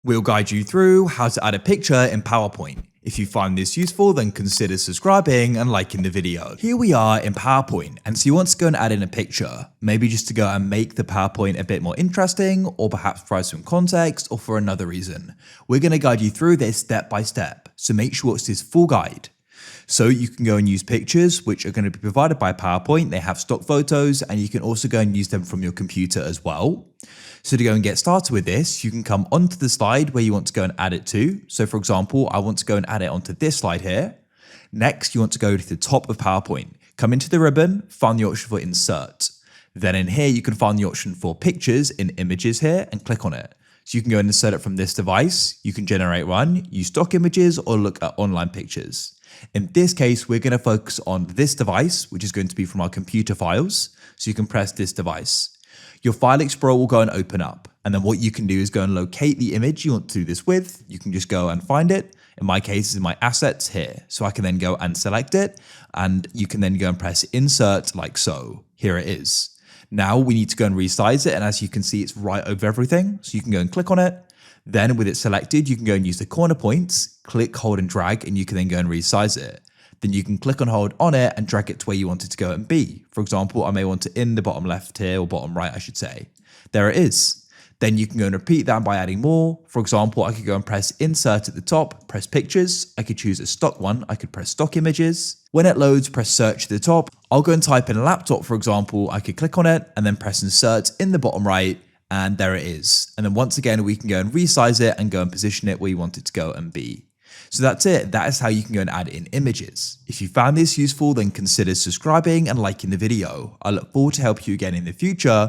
We'll guide you through how to add a picture in PowerPoint. If you find this useful, then consider subscribing and liking the video. Here we are in PowerPoint, and so you want to go and add in a picture, maybe just to go and make the PowerPoint a bit more interesting, or perhaps provide some context, or for another reason. We're going to guide you through this step by step, so make sure it's this full guide. So you can go and use pictures, which are going to be provided by PowerPoint. They have stock photos, and you can also go and use them from your computer as well. So to go and get started with this, you can come onto the slide where you want to go and add it to. So for example, I want to go and add it onto this slide here. Next, you want to go to the top of PowerPoint, come into the ribbon, find the option for insert. Then in here, you can find the option for pictures in images here and click on it. So you can go and insert it from this device. You can generate one, use stock images, or look at online pictures. In this case, we're going to focus on this device, which is going to be from our computer files. So you can press this device. Your file explorer will go and open up. And then what you can do is go and locate the image you want to do this with. You can just go and find it. In my case, it's in my assets here. So I can then go and select it. And you can then go and press insert like so. Here it is. Now we need to go and resize it. And as you can see, it's right over everything. So you can go and click on it. Then with it selected, you can go and use the corner points, click, hold and drag, and you can then go and resize it. Then you can click and hold on it and drag it to where you want it to go and be. For example, I may want it in the bottom left here, or bottom right, I should say. There it is. Then you can go and repeat that by adding more. For example, I could go and press insert at the top, press pictures. I could choose a stock one. I could press stock images. When it loads, press search at the top. I'll go and type in laptop, for example. I could click on it and then press insert in the bottom right. And there it is. And then once again, we can go and resize it and go and position it where you want it to go and be. So that's it. That is how you can go and add in images. If you found this useful, then consider subscribing and liking the video. I look forward to helping you again in the future.